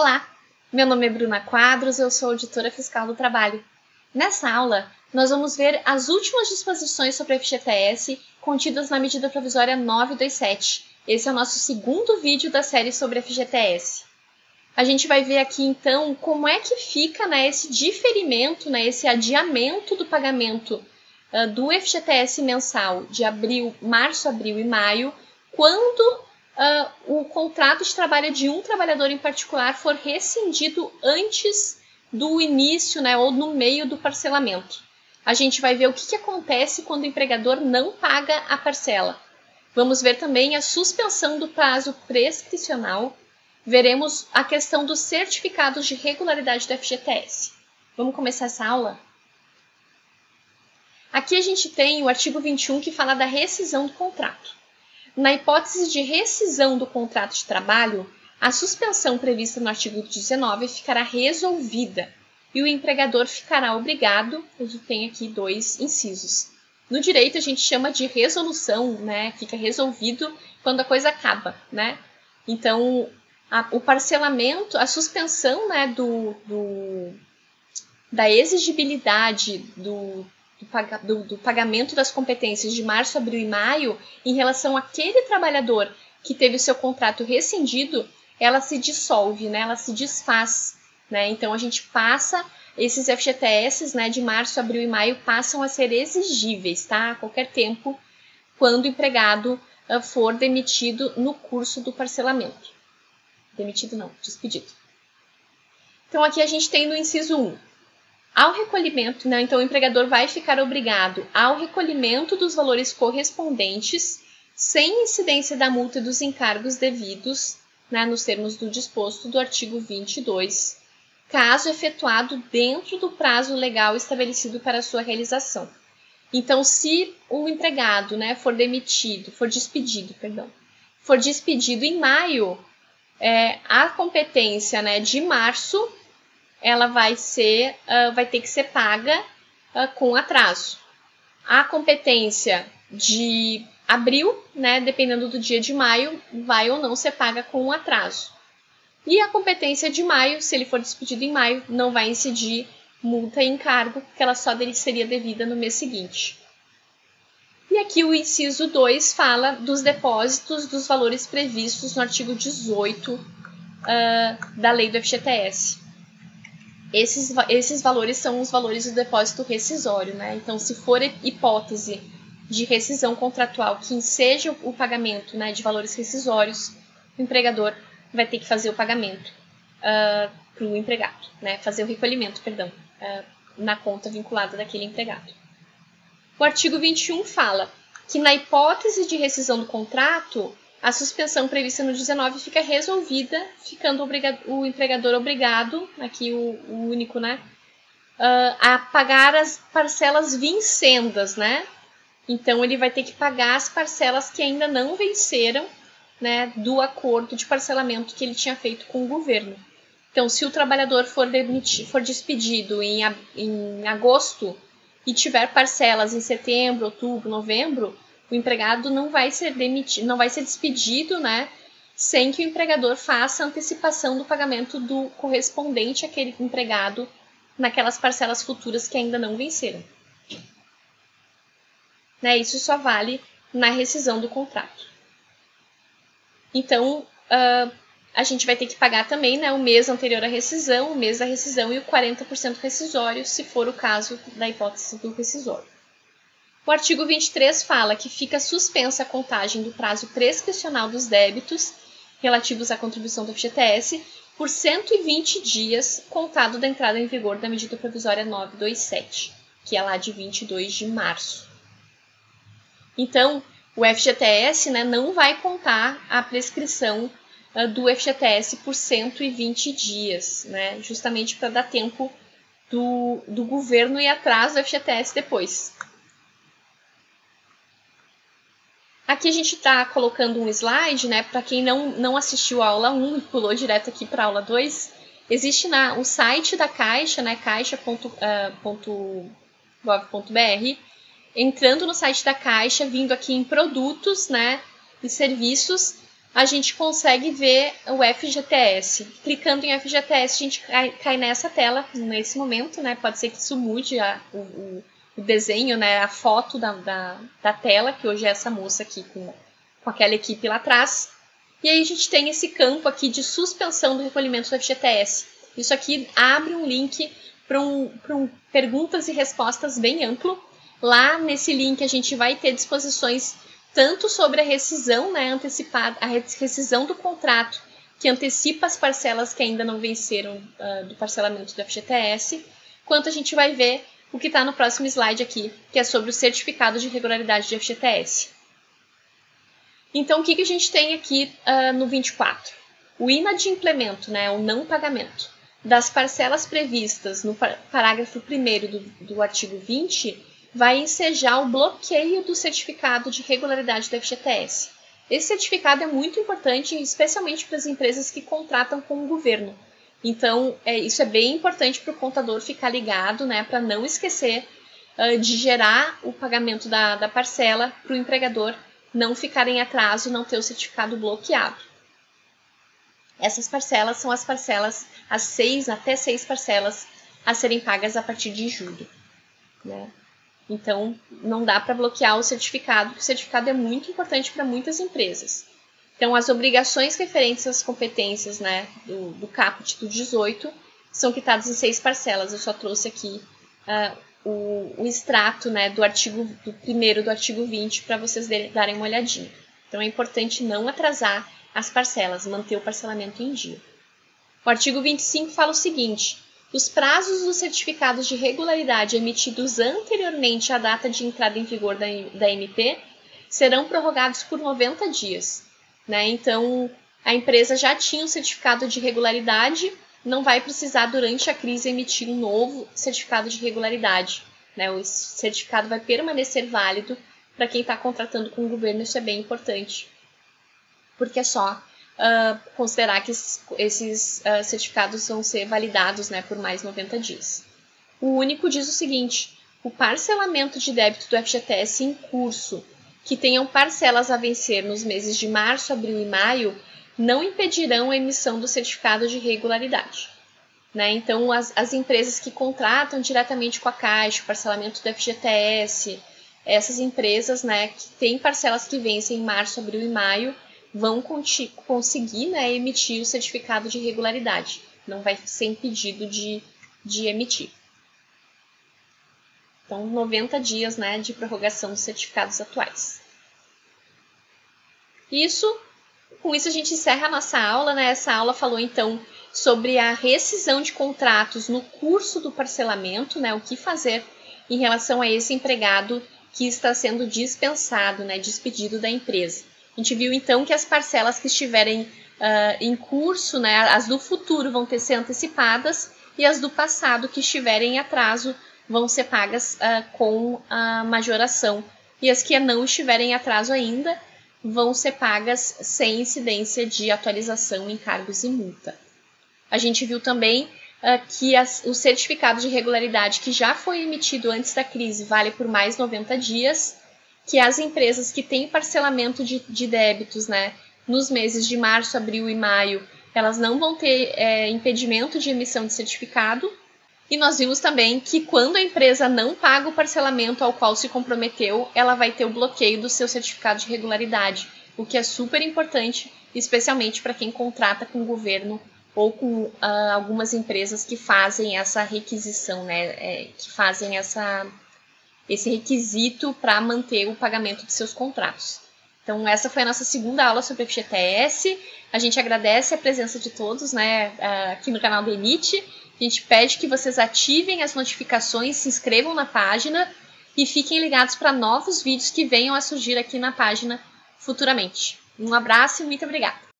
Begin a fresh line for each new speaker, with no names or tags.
Olá, meu nome é Bruna Quadros, eu sou auditora fiscal do trabalho. Nessa aula, nós vamos ver as últimas disposições sobre a FGTS contidas na medida provisória 927. Esse é o nosso segundo vídeo da série sobre a FGTS. A gente vai ver aqui, então, como é que fica esse diferimento, esse adiamento do pagamento do FGTS mensal de março, abril e maio, quando o contrato de trabalho de um trabalhador em particular for rescindido antes do início, ou no meio do parcelamento. A gente vai ver o que acontece quando o empregador não paga a parcela. Vamos ver também a suspensão do prazo prescricional. Veremos a questão dos certificados de regularidade da FGTS. Vamos começar essa aula? Aqui a gente tem o artigo 21 que fala da rescisão do contrato. Na hipótese de rescisão do contrato de trabalho, a suspensão prevista no artigo 19 ficará resolvida e o empregador ficará obrigado, ele tem aqui dois incisos. No direito a gente chama de resolução, fica resolvido quando a coisa acaba, Então, o parcelamento, a suspensão da exigibilidade do pagamento das competências de março, abril e maio em relação àquele trabalhador que teve o seu contrato rescindido, ela se dissolve, ela se desfaz. Então, a gente passa, esses FGTS de março, abril e maio passam a ser exigíveis, a qualquer tempo, quando o empregado for demitido no curso do parcelamento. Demitido não, despedido. Então, aqui a gente tem no inciso 1. Ao recolhimento, então o empregador vai ficar obrigado ao recolhimento dos valores correspondentes, sem incidência da multa e dos encargos devidos, nos termos do disposto do artigo 22, caso efetuado dentro do prazo legal estabelecido para sua realização. Então, se um empregado for despedido em maio, a competência de março ela vai ter que ser paga com atraso. A competência de abril, dependendo do dia de maio, vai ou não ser paga com atraso. E a competência de maio, se ele for despedido em maio, não vai incidir multa e encargo, porque ela só seria devida no mês seguinte. E aqui o inciso 2 fala dos depósitos dos valores previstos no artigo 18 da lei do FGTS. Esses valores são os valores do depósito rescisório, Então, se for hipótese de rescisão contratual que enseja o pagamento de valores rescisórios, o empregador vai ter que fazer o pagamento para o empregado, fazer o recolhimento, na conta vinculada daquele empregado. O artigo 21 fala que na hipótese de rescisão do contrato, a suspensão prevista no 19 fica resolvida, ficando o empregador obrigado, aqui o único, a pagar as parcelas vincendas, Então, ele vai ter que pagar as parcelas que ainda não venceram, do acordo de parcelamento que ele tinha feito com o governo. Então, se o trabalhador for despedido em agosto e tiver parcelas em setembro, outubro, novembro, o empregado não vai ser despedido, sem que o empregador faça a antecipação do pagamento do correspondente àquele empregado naquelas parcelas futuras que ainda não venceram. Isso só vale na rescisão do contrato. Então, a gente vai ter que pagar também o mês anterior à rescisão, o mês da rescisão e o 40% rescisório, se for o caso da hipótese do rescisório. O artigo 23 fala que fica suspensa a contagem do prazo prescricional dos débitos relativos à contribuição do FGTS por 120 dias, contado da entrada em vigor da medida provisória 927, que é lá de 22 de março. Então, o FGTS não vai contar a prescrição do FGTS por 120 dias, justamente para dar tempo do governo ir atrás do FGTS depois. Aqui a gente está colocando um slide, para quem não assistiu a aula 1 e pulou direto aqui para a aula 2, existe o site da Caixa, caixa.gov.br, entrando no site da Caixa, vindo aqui em produtos e serviços, a gente consegue ver o FGTS. Clicando em FGTS, a gente cai nessa tela, nesse momento, né? Pode ser que isso mude o desenho, né? A foto da tela, que hoje é essa moça aqui com aquela equipe lá atrás. E aí a gente tem esse campo aqui de suspensão do recolhimento do FGTS. Isso aqui abre um link para perguntas e respostas bem amplo. Lá nesse link a gente vai ter disposições tanto sobre a rescisão, né, antecipada, a rescisão do contrato, que antecipa as parcelas que ainda não venceram do parcelamento do FGTS, quanto a gente vai ver o que está no próximo slide aqui, que é sobre o certificado de regularidade de FGTS. Então, o que a gente tem aqui no 24? O inadimplemento, né, o não pagamento das parcelas previstas no parágrafo 1º do artigo 20, vai ensejar o bloqueio do certificado de regularidade do FGTS. Esse certificado é muito importante, especialmente para as empresas que contratam com o governo. Então, isso é bem importante para o contador ficar ligado, né, para não esquecer de gerar o pagamento da parcela para o empregador não ficar em atraso e não ter o certificado bloqueado. Essas parcelas são as parcelas, até 6 parcelas a serem pagas a partir de julho, né? Então, não dá para bloquear o certificado, porque o certificado é muito importante para muitas empresas. Então, as obrigações referentes às competências, né, do caput do 18 são quitadas em 6 parcelas. Eu só trouxe aqui o extrato, né, do artigo 1º do artigo 20 para vocês darem uma olhadinha. Então, é importante não atrasar as parcelas, manter o parcelamento em dia. O artigo 25 fala o seguinte: os prazos dos certificados de regularidade emitidos anteriormente à data de entrada em vigor da MP serão prorrogados por 90 dias. Né? Então, a empresa já tinha um certificado de regularidade, não vai precisar, durante a crise, emitir um novo certificado de regularidade. Né? O certificado vai permanecer válido para quem está contratando com o governo, isso é bem importante, porque é só considerar que esses certificados vão ser validados, né, por mais 90 dias. O único diz o seguinte: o parcelamento de débito do FGTS em curso, que tenham parcelas a vencer nos meses de março, abril e maio, não impedirão a emissão do certificado de regularidade. Né? Então, as empresas que contratam diretamente com a Caixa, o parcelamento do FGTS, essas empresas, né, que têm parcelas que vencem em março, abril e maio, vão conseguir, né, emitir o certificado de regularidade. Não vai ser impedido de emitir. Então, 90 dias, né, de prorrogação dos certificados atuais. Com isso a gente encerra a nossa aula, né? Essa aula falou, então, sobre a rescisão de contratos no curso do parcelamento, né? O que fazer em relação a esse empregado que está sendo dispensado, né, despedido da empresa. A gente viu, então, que as parcelas que estiverem em curso, né, as do futuro vão ter que ser antecipadas e as do passado que estiverem em atraso vão ser pagas com a majoração. E as que não estiverem em atraso ainda vão ser pagas sem incidência de atualização, encargos e multa. A gente viu também que o certificado de regularidade que já foi emitido antes da crise vale por mais 90 dias, que as empresas que têm parcelamento de débitos, né, nos meses de março, abril e maio, elas não vão ter impedimento de emissão de certificado. E nós vimos também que quando a empresa não paga o parcelamento ao qual se comprometeu, ela vai ter o bloqueio do seu certificado de regularidade, o que é super importante, especialmente para quem contrata com o governo ou com algumas empresas que fazem essa requisição, né, que fazem esse requisito para manter o pagamento de seus contratos. Então, essa foi a nossa segunda aula sobre FGTS. A gente agradece a presença de todos, né, aqui no canal da Emite. A gente pede que vocês ativem as notificações, se inscrevam na página e fiquem ligados para novos vídeos que venham a surgir aqui na página futuramente. Um abraço e muito obrigada!